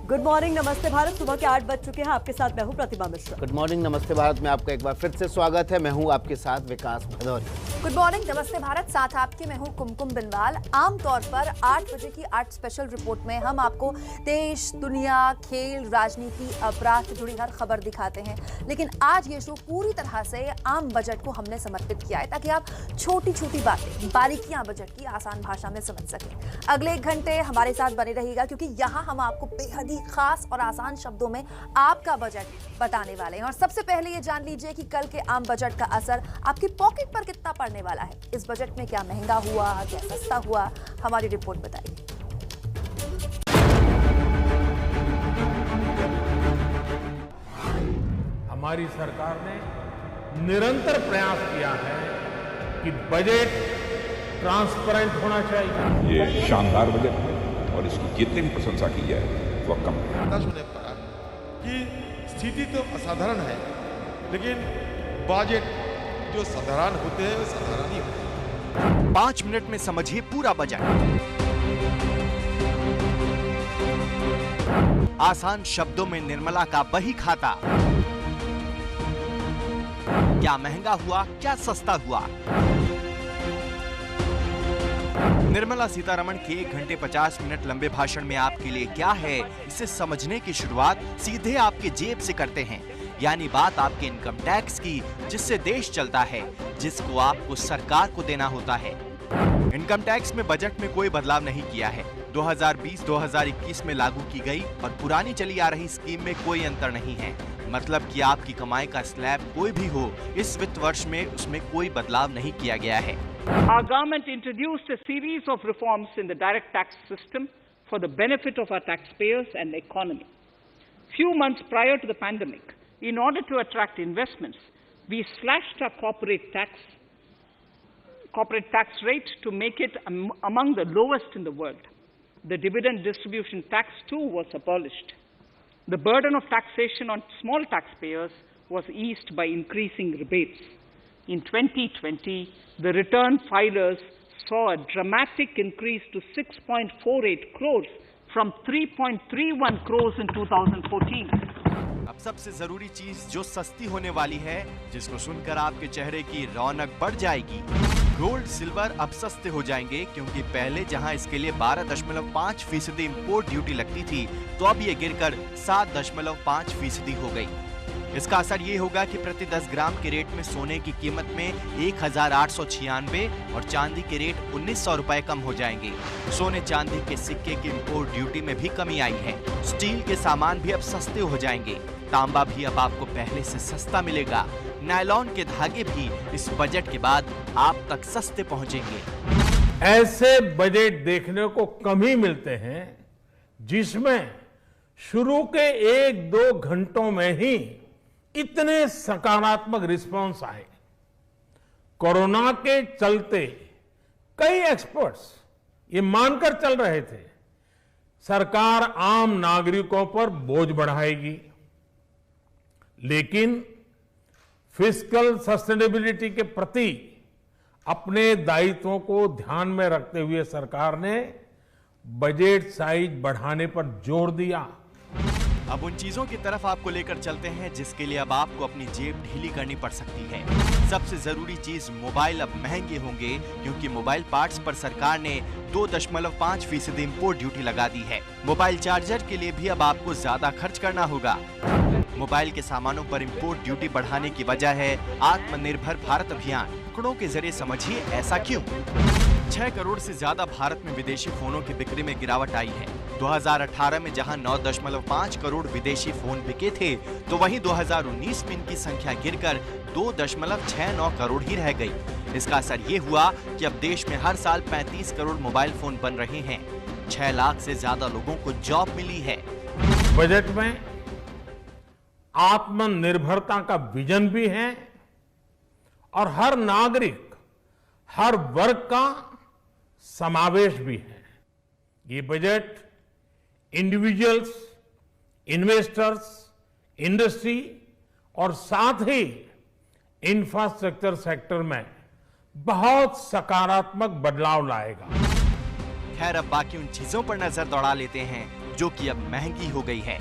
Good morning, नमस्ते भारत। सुबह के 8 बज चुके हैं। आपके साथ मैं हूं प्रतिभा मिश्रा। गुड मॉर्निंग, नमस्ते भारत में आपका एक बार फिर से स्वागत है। मैं हूं आपके साथ विकास भदौरिया। गुड मॉर्निंग, नमस्ते भारत। साथ आपके मैं हूं कुमकुम बिनवाल। आमतौर पर 8 बजे की 8 स्पेशल रिपोर्ट में हम आपको देश, दुनिया, खेल, राजनीति, अपराध से जुड़ी हर खबर दिखाते हैं, लेकिन आज ये शो पूरी तरह से आम बजट को हमने समर्पित किया है ताकि आप छोटी छोटी बातें, बारीकियां बजट की आसान भाषा में समझ सकें। अगले 1 घंटे हमारे साथ बने रहिएगा क्योंकि यहाँ हम आपको बेहद ही खास और आसान शब्दों में आपका बजट बताने वाले हैं। और सबसे पहले ये जान लीजिए कि कल के आम बजट का असर आपकी पॉकेट पर कितना पड़ने वाला है। इस बजट में क्या महंगा हुआ, क्या सस्ता हुआ, हमारी रिपोर्ट बताइए। हमारी सरकार ने निरंतर प्रयास किया है कि बजट ट्रांसपेरेंट होना चाहिए। ये शानदार बजट है और इसकी जितनी भी प्रशंसा की जाए वह कम है। हताश होने पर कि स्थिति तो असाधारण है, लेकिन बजट जो साधारण होते हैं वो साधारण ही होते हैं। 5 मिनट में समझिए पूरा बजट। आसान शब्दों में निर्मला का बही खाता। क्या महंगा हुआ, क्या सस्ता हुआ। निर्मला सीतारमण के 1 घंटे 50 मिनट लंबे भाषण में आपके लिए क्या है, इसे समझने की शुरुआत सीधे आपके जेब से करते हैं। यानी बात आपके इनकम टैक्स की, जिससे देश चलता है, जिसको आपको सरकार को देना होता है। इनकम टैक्स में बजट में कोई बदलाव नहीं किया है। 2020-2021 में लागू की गई और पुरानी चली आ रही स्कीम में कोई अंतर नहीं है। मतलब कि आपकी कमाई का स्लैब कोई भी हो, इस वित्त वर्ष में उसमें कोई बदलाव नहीं किया गया है। Our government introduced a series of reforms in the direct tax system for the benefit of our taxpayers and the economy. Few months prior to the pandemic, in order to attract investments, we slashed our corporate tax rate to make it among the lowest in the world. The dividend distribution tax too was abolished. The burden of taxation on small taxpayers was eased by increasing rebates. In 2020, the return filers saw a dramatic increase to 6.48 crores from 3.31 crores in 2014. अब सबसे जरूरी चीज जो सस्ती होने वाली है, जिसको सुनकर आपके चेहरे की रौनक बढ़ जाएगी। गोल्ड सिल्वर अब सस्ते हो जाएंगे, क्योंकि पहले जहां इसके लिए 12.5% इंपोर्ट ड्यूटी लगती थी, तो अब ये गिरकर 7.5% हो गई। इसका असर ये होगा कि प्रति 10 ग्राम के रेट में सोने की कीमत में 1896 और चांदी के रेट 1900 रुपए कम हो जाएंगे। सोने चांदी के सिक्के की इंपोर्ट ड्यूटी में भी कमी आई है। स्टील के सामान भी अब सस्ते हो जाएंगे। तांबा भी अब आपको पहले से सस्ता मिलेगा। नायलॉन के धागे भी इस बजट के बाद आप तक सस्ते पहुंचेंगे। ऐसे बजट देखने को कम ही मिलते हैं जिसमें शुरू के 1-2 घंटों में ही इतने सकारात्मक रिस्पांस आए। कोरोना के चलते कई एक्सपर्ट्स ये मानकर चल रहे थे, सरकार आम नागरिकों पर बोझ बढ़ाएगी, लेकिन फिस्कल सस्टेनेबिलिटी के प्रति अपने दायित्वों को ध्यान में रखते हुए सरकार ने बजट साइज बढ़ाने पर जोर दिया। अब उन चीजों की तरफ आपको लेकर चलते हैं जिसके लिए अब आपको अपनी जेब ढीली करनी पड़ सकती है। सबसे जरूरी चीज, मोबाइल अब महंगे होंगे, क्योंकि मोबाइल पार्ट्स पर सरकार ने 2.5% इंपोर्ट ड्यूटी लगा दी है। मोबाइल चार्जर के लिए भी अब आपको ज्यादा खर्च करना होगा। मोबाइल के सामानों पर इंपोर्ट ड्यूटी बढ़ाने की वजह है आत्मनिर्भर भारत अभियान। आंकड़ों के जरिए समझिए ऐसा क्यों। 6 करोड़ से ज्यादा भारत में विदेशी फोनों की बिक्री में गिरावट आई है। 2018 में जहां 9.5 करोड़ विदेशी फोन बिके थे, तो वहीं 2019 में इनकी संख्या गिरकर 2.69 करोड़ ही रह गई। इसका असर ये हुआ कि अब देश में हर साल 35 करोड़ मोबाइल फोन बन रहे हैं। 6 लाख से ज्यादा लोगों को जॉब मिली है। बजट में आत्मनिर्भरता का विजन भी है और हर नागरिक, हर वर्ग का समावेश भी है। ये बजट इंडिविजुअल्स, इन्वेस्टर्स, इंडस्ट्री और साथ ही इंफ्रास्ट्रक्चर सेक्टर में बहुत सकारात्मक बदलाव लाएगा। खैर, अब बाकी उन चीजों पर नजर दौड़ा लेते हैं जो कि अब महंगी हो गई है।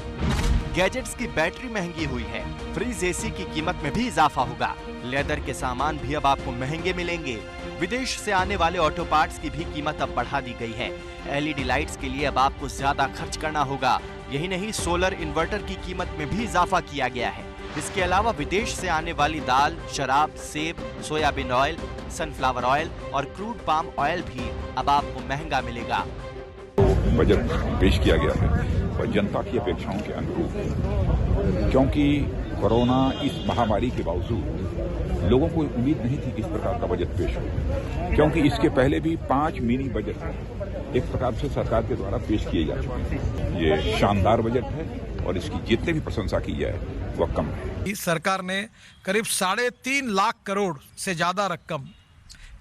गैजेट्स की बैटरी महंगी हुई है। फ्रिज एसी की कीमत में भी इजाफा होगा। लेदर के सामान भी अब आपको महंगे मिलेंगे। विदेश से आने वाले ऑटो पार्ट्स की भी कीमत अब बढ़ा दी गई है। एलईडी लाइट्स के लिए अब आपको ज्यादा खर्च करना होगा। यही नहीं, सोलर इन्वर्टर की कीमत में भी इजाफा किया गया है। इसके अलावा विदेश से आने वाली दाल, शराब, सेब, सोयाबीन ऑयल, सनफ्लावर ऑयल और क्रूड पाम ऑयल भी अब आपको महंगा मिलेगा। बजट पेश किया गया है और जनता की अपेक्षाओं के अनुरूप, क्योंकि कोरोना इस महामारी के बावजूद लोगों को उम्मीद नहीं थी कि इस प्रकार का बजट पेश हो, क्योंकि इसके पहले भी 5 मिनी बजट एक प्रकार से सरकार के द्वारा पेश किए जा चुके हैं। ये शानदार बजट है और इसकी जितने भी प्रशंसा की जाए वह कम है। इस सरकार ने करीब 3.5 लाख करोड़ से ज्यादा रकम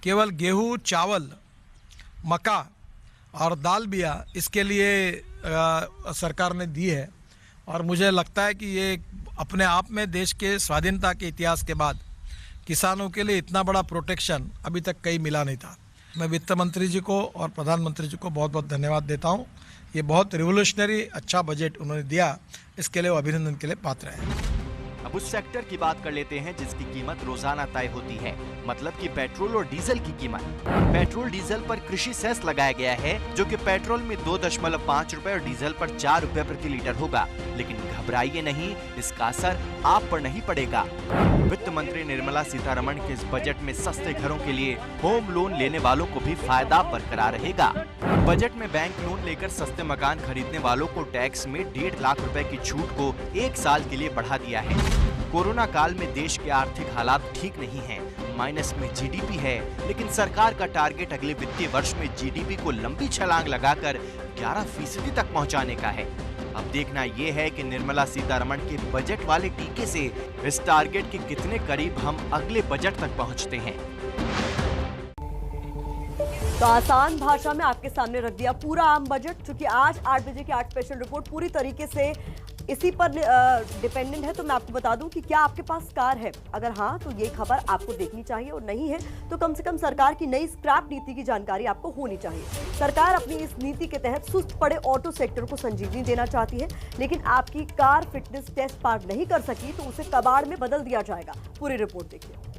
केवल गेहूं, चावल, मक्का और दाल बिया इसके लिए सरकार ने दी है। और मुझे लगता है कि ये अपने आप में देश के स्वाधीनता के इतिहास के बाद किसानों के लिए इतना बड़ा प्रोटेक्शन अभी तक कहीं मिला नहीं था। मैं वित्त मंत्री जी को और प्रधानमंत्री जी को बहुत बहुत धन्यवाद देता हूँ। ये बहुत रिवोल्यूशनरी अच्छा बजट उन्होंने दिया, इसके लिए वो अभिनंदन के लिए पात्र है। अब उस सेक्टर की बात कर लेते हैं जिसकी कीमत रोजाना तय होती है, मतलब कि पेट्रोल और डीजल की कीमत। पेट्रोल डीजल पर कृषि सेस लगाया गया है, जो कि पेट्रोल में 2.5 रुपए और डीजल पर 4 रुपए प्रति लीटर होगा। लेकिन घबराइए नहीं, इसका असर आप पर नहीं पड़ेगा। वित्त मंत्री निर्मला सीतारमण के इस बजट में सस्ते घरों के लिए होम लोन लेने वालों को भी फायदा बरकरार रहेगा। बजट में बैंक लोन लेकर सस्ते मकान खरीदने वालों को टैक्स में 1.5 लाख रुपए की छूट को 1 साल के लिए बढ़ा दिया है। कोरोना काल में देश के आर्थिक हालात ठीक नहीं हैं, माइनस में जीडीपी है, लेकिन सरकार का टारगेट अगले वित्तीय वर्ष में जीडीपी को लंबी छलांग लगाकर 11% तक पहुंचाने का है। अब देखना ये है कि निर्मला सीतारमण के बजट वाले टीके से इस टारगेट के कितने करीब हम अगले बजट तक पहुंचते हैं। तो आसान भाषा में आपके सामने रख दिया पूरा आम बजट, क्योंकि आज 8 बजे की 8 स्पेशल रिपोर्ट पूरी तरीके से इसी पर डिपेंडेंट है। तो मैं आपको बता दूं कि क्या आपके पास कार है, अगर हाँ तो ये खबर आपको देखनी चाहिए, और नहीं है तो कम से कम सरकार की नई स्क्रैप नीति की जानकारी आपको होनी चाहिए। सरकार अपनी इस नीति के तहत सुस्त पड़े ऑटो सेक्टर को संजीवनी देना चाहती है, लेकिन आपकी कार फिटनेस टेस्ट पास नहीं कर सकी तो उसे कबाड़ में बदल दिया जाएगा। पूरी रिपोर्ट देखिए।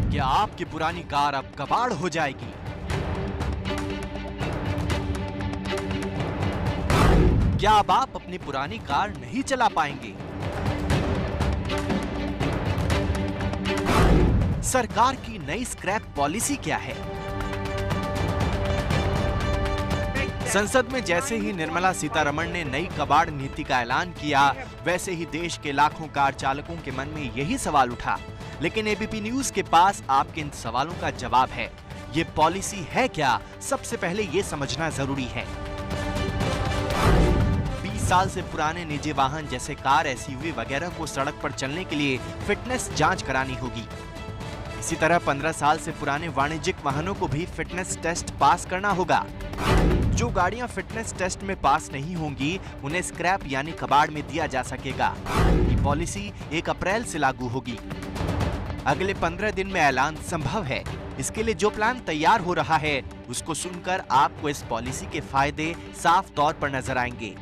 क्या आपकी पुरानी कार अब कबाड़ हो जाएगी? क्या अब आप अपनी पुरानी कार नहीं चला पाएंगे? सरकार की नई स्क्रैप पॉलिसी क्या है? संसद में जैसे ही निर्मला सीतारमण ने नई कबाड़ नीति का ऐलान किया, वैसे ही देश के लाखों कार चालकों के मन में यही सवाल उठा। लेकिन एबीपी न्यूज के पास आपके इन सवालों का जवाब है। ये पॉलिसी है क्या, सबसे पहले ये समझना जरूरी है। 20 साल से पुराने निजी वाहन जैसे कार, एसयूवी वगैरह को सड़क पर चलने के लिए फिटनेस जांच करानी होगी। इसी तरह 15 साल से पुराने वाणिज्यिक वाहनों को भी फिटनेस टेस्ट पास करना होगा। जो गाड़ियां फिटनेस टेस्ट में पास नहीं होंगी, उन्हें स्क्रैप यानी कबाड़ में दिया जा सकेगा। ये पॉलिसी 1 अप्रैल से लागू होगी। अगले 15 दिन में ऐलान संभव है। इसके लिए जो प्लान तैयार हो रहा है, उसको सुनकर आपको इस पॉलिसी के फायदे साफ तौर पर नजर आएंगे।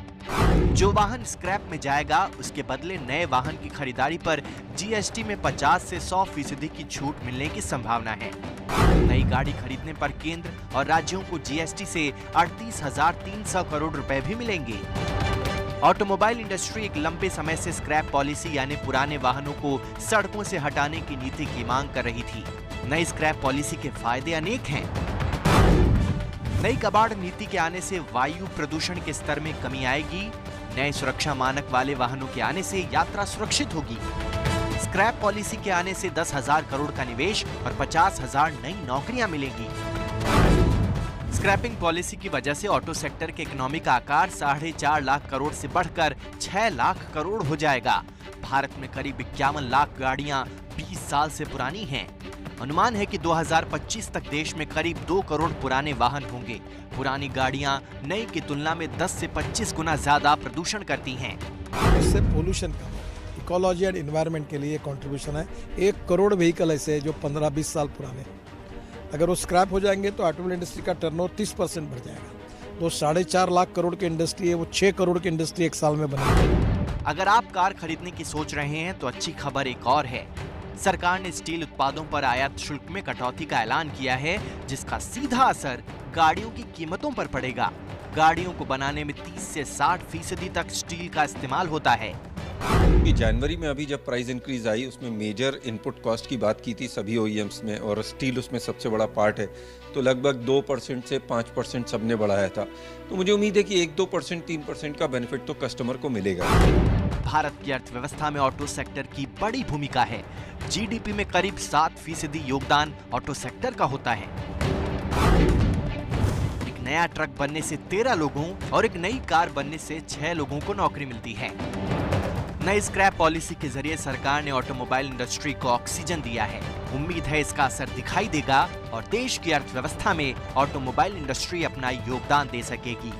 जो वाहन स्क्रैप में जाएगा, उसके बदले नए वाहन की खरीदारी पर जीएसटी में 50 से 100% की छूट मिलने की संभावना है। नई गाड़ी खरीदने पर केंद्र और राज्यों को जीएसटी से 38,300 करोड़ रुपए भी मिलेंगे। ऑटोमोबाइल इंडस्ट्री एक लंबे समय से स्क्रैप पॉलिसी यानी पुराने वाहनों को सड़कों से हटाने की नीति की मांग कर रही थी। नई स्क्रैप पॉलिसी के फायदे अनेक हैं। नई कबाड़ नीति के आने से वायु प्रदूषण के स्तर में कमी आएगी। नए सुरक्षा मानक वाले वाहनों के आने से यात्रा सुरक्षित होगी। स्क्रैप पॉलिसी के आने से 10,000 करोड़ का निवेश और 50,000 नई नौकरियां मिलेंगी। स्क्रैपिंग पॉलिसी की वजह से ऑटो सेक्टर के इकोनॉमी का आकार 4.5 लाख करोड़ से बढ़कर 6 लाख करोड़ हो जाएगा। भारत में करीब 51 लाख गाड़ियां 20 साल से पुरानी हैं। अनुमान है कि 2025 तक देश में करीब 2 करोड़ पुराने वाहन होंगे। पुरानी गाड़ियां नई की तुलना में 10 से 25 गुना ज्यादा प्रदूषण करती हैं। इससे पोल्यूशन कम है, इकोलॉजी एंड एनवायरनमेंट के लिए कंट्रीब्यूशन है। 1 करोड़ व्हीकल ऐसे हैं जो 15-20 साल पुराने हैं। अगर वो स्क्रैप हो जाएंगे तो ऑटोमोबाइल इंडस्ट्री का टर्नओवर 30% बढ़ जाएगा। तो 4.5 लाख करोड़ की इंडस्ट्री है, वो 6 करोड़ की इंडस्ट्री एक साल में बनेगी। अगर आप कार खरीदने की सोच रहे हैं तो अच्छी खबर एक और है। सरकार ने स्टील उत्पादों पर आयात शुल्क में कटौती का ऐलान किया है, जिसका सीधा असर गाड़ियों की कीमतों पर पड़ेगा। गाड़ियों को बनाने में 30 से 60% तक स्टील का इस्तेमाल होता है। जनवरी में अभी जब प्राइस इंक्रीज आई, उसमें मेजर इनपुट कॉस्ट की बात की थी सभी ओईएम्स में, और स्टील उसमें सबसे बड़ा पार्ट है। तो लगभग 2% से 5% सबने बढ़ाया था। तो मुझे उम्मीद है कि 1-2%, 3% का बेनिफिट तो कस्टमर को मिलेगा। भारत की अर्थव्यवस्था में ऑटो सेक्टर की बड़ी भूमिका है। जीडीपी में करीब 7% योगदान ऑटो सेक्टर का होता है। एक नया ट्रक बनने से 13 लोगों और एक नई कार बनने से 6 लोगों को नौकरी मिलती है। नई स्क्रैप पॉलिसी के जरिए सरकार ने ऑटोमोबाइल इंडस्ट्री को ऑक्सीजन दिया है। उम्मीद है इसका असर दिखाई देगा और देश की अर्थव्यवस्था में ऑटोमोबाइल इंडस्ट्री अपना योगदान दे सकेगी।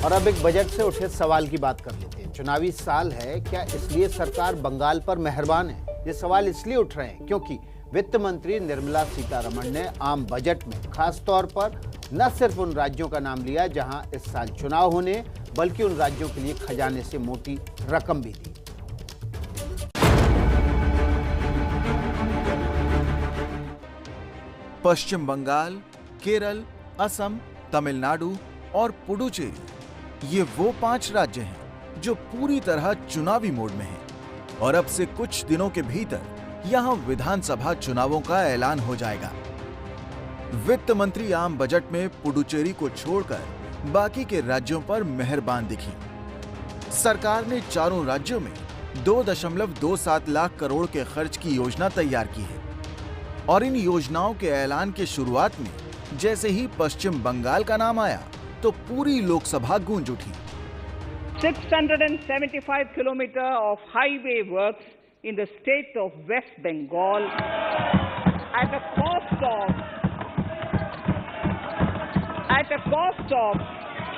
और अब एक बजट से उठे सवाल की बात कर लेते हैं। चुनावी साल है, क्या इसलिए सरकार बंगाल पर मेहरबान है? ये सवाल इसलिए उठ रहे हैं क्योंकि वित्त मंत्री निर्मला सीतारमण ने आम बजट में खास तौर पर न सिर्फ उन राज्यों का नाम लिया जहां इस साल चुनाव होने, बल्कि उन राज्यों के लिए खजाने से मोटी रकम भी दी। पश्चिम बंगाल, केरल, असम, तमिलनाडु और पुडुचेरी, ये वो 5 राज्य हैं जो पूरी तरह चुनावी मोड में हैं और अब से कुछ दिनों के भीतर यहां विधानसभा चुनावों का ऐलान हो जाएगा। वित्त मंत्री आम बजट में पुडुचेरी को छोड़कर बाकी के राज्यों पर मेहरबान दिखी। सरकार ने चारों राज्यों में 2.27 लाख करोड़ के खर्च की योजना तैयार की है और इन योजनाओं के ऐलान के शुरुआत में जैसे ही पश्चिम बंगाल का नाम आया तो पूरी लोकसभा गूंज उठी। 675 kilometer of highway works in the state of West Bengal at a cost of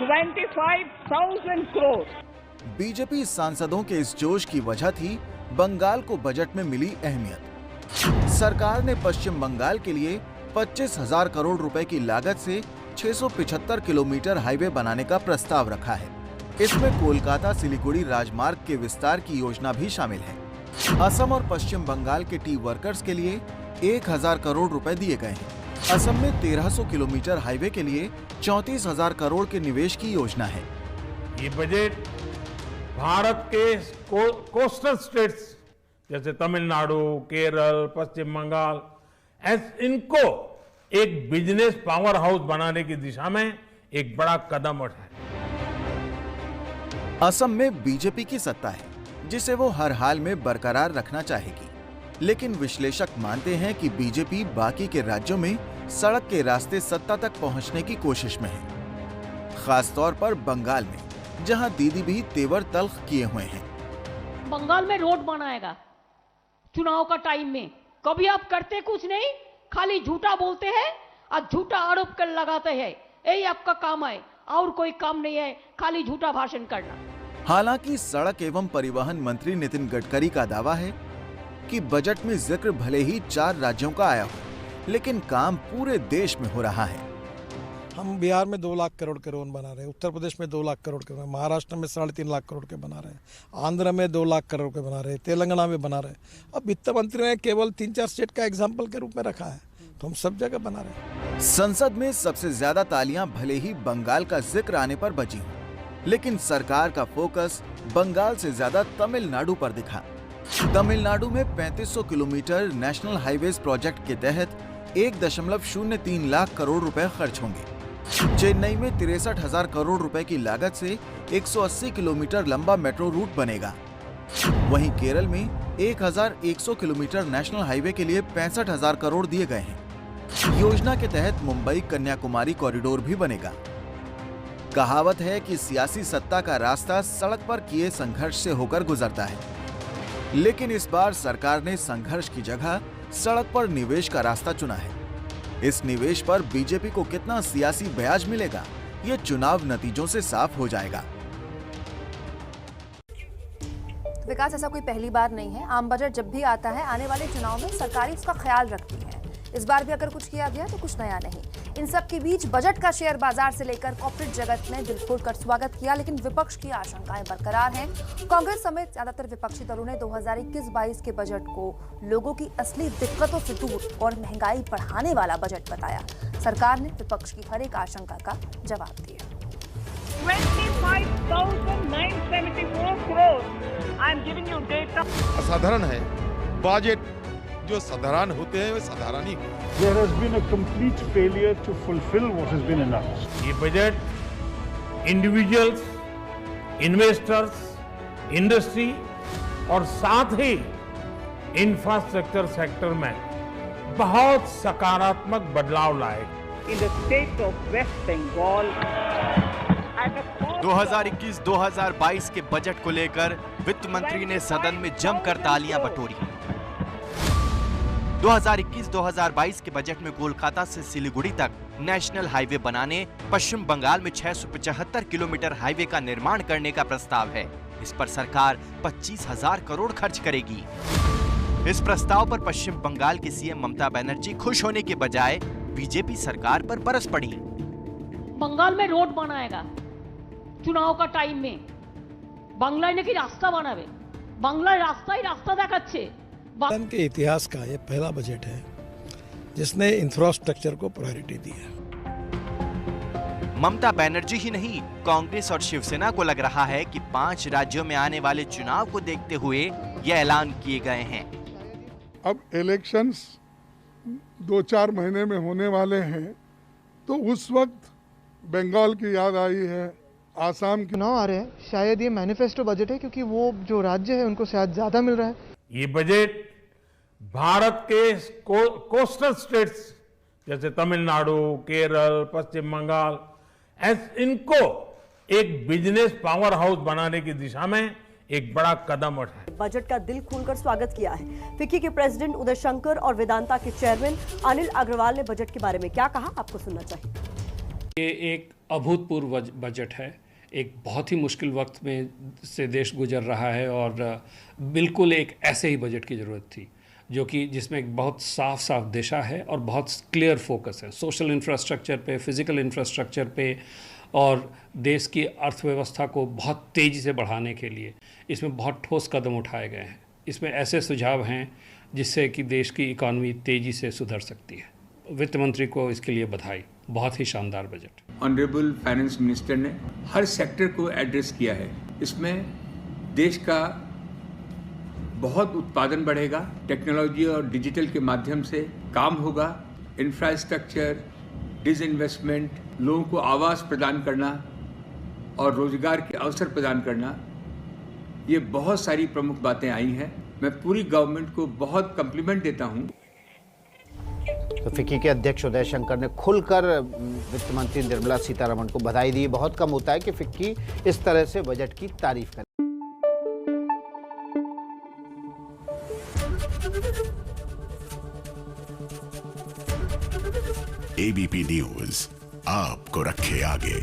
25,000 crore। BJP सांसदों के इस जोश की वजह थी बंगाल को बजट में मिली अहमियत। सरकार ने पश्चिम बंगाल के लिए 25,000 करोड़ रुपए की लागत से 675 किलोमीटर हाईवे बनाने का प्रस्ताव रखा है। इसमें कोलकाता सिलीगुड़ी राजमार्ग के विस्तार की योजना भी शामिल है। असम और पश्चिम बंगाल के टी वर्कर्स के लिए 1,000 करोड़ रुपए दिए गए हैं। असम में 1300 किलोमीटर हाईवे के लिए 34,000 करोड़ के निवेश की योजना है। ये बजट भारत के कोस्टल स्टेट्स जैसे तमिलनाडु, केरल, पश्चिम बंगाल, इनको एक बिजनेस पावर हाउस बनाने की दिशा में एक बड़ा कदम उठाए। असम में बीजेपी की सत्ता है, जिसे वो हर हाल में बरकरार रखना चाहेगी। लेकिन विश्लेषक मानते हैं कि बीजेपी बाकी के राज्यों में सड़क के रास्ते सत्ता तक पहुंचने की कोशिश में है, खास तौर पर बंगाल में, जहां दीदी भी तेवर तल्ख किए हुए हैं। बंगाल में रोड बनाएगा चुनाव का टाइम में, कभी आप करते कुछ नहीं, खाली झूठा बोलते हैं और झूठा आरोप कर लगाते हैं। यही आपका काम है, और कोई काम नहीं है, खाली झूठा भाषण करना। हालांकि सड़क एवं परिवहन मंत्री नितिन गडकरी का दावा है कि बजट में जिक्र भले ही 4 राज्यों का आया हो, लेकिन काम पूरे देश में हो रहा है। हम बिहार में 2 लाख करोड़ के रोड बना रहे हैं, उत्तर प्रदेश में 2 लाख करोड़ के, महाराष्ट्र में 3.5 लाख करोड़ के बना रहे हैं, आंध्र में 2 लाख करोड़ के बना रहे हैं, तेलंगाना में बना रहे हैं। अब वित्त मंत्री ने केवल 3-4 स्टेट का एग्जाम्पल के रूप में रखा है, तो हम सब जगह बना रहे हैं। संसद में सबसे ज्यादा तालियां भले ही बंगाल का जिक्र आने पर बजी हों, लेकिन सरकार का फोकस बंगाल से ज्यादा तमिलनाडु पर दिखा। तमिलनाडु में 3500 किलोमीटर नेशनल हाईवेज प्रोजेक्ट के तहत 1.03 लाख करोड़ रुपए खर्च होंगे। चेन्नई में 63,000 करोड़ रुपए की लागत से 180 किलोमीटर लंबा मेट्रो रूट बनेगा। वहीं केरल में 1,100 किलोमीटर नेशनल हाईवे के लिए 65,000 करोड़ दिए गए हैं। योजना के तहत मुंबई कन्याकुमारी कॉरिडोर भी बनेगा। कहावत है कि सियासी सत्ता का रास्ता सड़क पर किए संघर्ष से होकर गुजरता है, लेकिन इस बार सरकार ने संघर्ष की जगह सड़क पर निवेश का रास्ता चुना है। इस निवेश पर बीजेपी को कितना सियासी ब्याज मिलेगा, ये चुनाव नतीजों से साफ हो जाएगा। विकास, ऐसा कोई पहली बार नहीं है। आम बजट जब भी आता है, आने वाले चुनाव में सरकार इसका ख्याल रखती है। इस बार भी अगर कुछ किया गया तो कुछ नया नहीं। इन सब के बीच बजट का शेयर बाजार से लेकर कॉर्पोरेट जगत ने दिल खोलकर स्वागत किया, लेकिन विपक्ष की आशंकाएं बरकरार हैं। कांग्रेस समेत ज्यादातर विपक्षी दलों ने 2021-22 के बजट को लोगों की असली दिक्कतों से दूर और महंगाई बढ़ाने वाला बजट बताया। सरकार ने विपक्ष की हर एक आशंका का जवाब दिया। 25,974 crores. I'm giving you data. असाधारण है। बजट जो साधारण होते हैं वे साधारण ही होते हैं। There has been a complete failure to fulfill what has been announced. ये बजट इंडिविजुअल्स, इन्वेस्टर्स, इंडस्ट्री और साथ ही इंफ्रास्ट्रक्चर सेक्टर में बहुत सकारात्मक बदलाव लाएगा। In the state of West Bengal, 2021-2022 के बजट को लेकर वित्त मंत्री ने सदन में जमकर तालियां बटोरी। 2021-2022 के बजट में कोलकाता से सिलीगुड़ी तक नेशनल हाईवे बनाने, पश्चिम बंगाल में 675 किलोमीटर हाईवे का निर्माण करने का प्रस्ताव है। इस पर सरकार 25,000 करोड़ खर्च करेगी। इस प्रस्ताव पर पश्चिम बंगाल की सीएम ममता बनर्जी खुश होने के बजाय बीजेपी सरकार पर बरस पड़ी। बंगाल में रोड बनाएगा चुनाव का टाइम में, बांग्लाয় নাকি রাস্তা বানাবে, বাংলায় রাস্তাই রাস্তা দেখাচ্ছে। भारत के इतिहास का ये पहला बजट है जिसने इंफ्रास्ट्रक्चर को प्रायोरिटी दी है। ममता बनर्जी ही नहीं, कांग्रेस और शिवसेना को लग रहा है कि 5 राज्यों में आने वाले चुनाव को देखते हुए ये ऐलान किए गए हैं। अब इलेक्शंस 2-4 महीने में होने वाले हैं, तो उस वक्त बंगाल की याद आई है, आसाम की। चुनाव आ रहे हैं, शायद ये मैनिफेस्टो बजट है क्योंकि वो जो राज्य है उनको शायद ज्यादा मिल रहा है। ये बजट भारत के कोस्टल स्टेट्स जैसे तमिलनाडु, केरल, पश्चिम बंगाल, इनको एक बिजनेस पावर हाउस बनाने की दिशा में एक बड़ा कदम उठाया। बजट का दिल खोलकर स्वागत किया है। फिक्की के प्रेसिडेंट उदय शंकर और वेदांता के चेयरमैन अनिल अग्रवाल ने बजट के बारे में क्या कहा, आपको सुनना चाहिए। ये एक अभूतपूर्व बजट है। एक बहुत ही मुश्किल वक्त में से देश गुजर रहा है और बिल्कुल एक ऐसे ही बजट की ज़रूरत थी जो कि जिसमें एक बहुत साफ दिशा है और बहुत क्लियर फोकस है सोशल इंफ्रास्ट्रक्चर पे, फिजिकल इंफ्रास्ट्रक्चर पे और देश की अर्थव्यवस्था को बहुत तेज़ी से बढ़ाने के लिए इसमें बहुत ठोस कदम उठाए गए हैं। इसमें ऐसे सुझाव हैं जिससे कि देश की इकॉनमी तेज़ी से सुधर सकती है। वित्त मंत्री को इसके लिए बधाई, बहुत ही शानदार बजट। ऑनरेबल फाइनेंस मिनिस्टर ने हर सेक्टर को एड्रेस किया है। इसमें देश का बहुत उत्पादन बढ़ेगा, टेक्नोलॉजी और डिजिटल के माध्यम से काम होगा, इंफ्रास्ट्रक्चर, डिसइन्वेस्टमेंट, लोगों को आवास प्रदान करना और रोजगार के अवसर प्रदान करना, ये बहुत सारी प्रमुख बातें आई हैं। मैं पूरी गवर्नमेंट को बहुत कम्प्लीमेंट देता हूँ। तो फिक्की के अध्यक्ष उदय शंकर ने खुलकर वित्त मंत्री निर्मला सीतारमण को बधाई दी। बहुत कम होता है कि फिक्की इस तरह से बजट की तारीफ करे। एबीपी न्यूज आपको रखे आगे।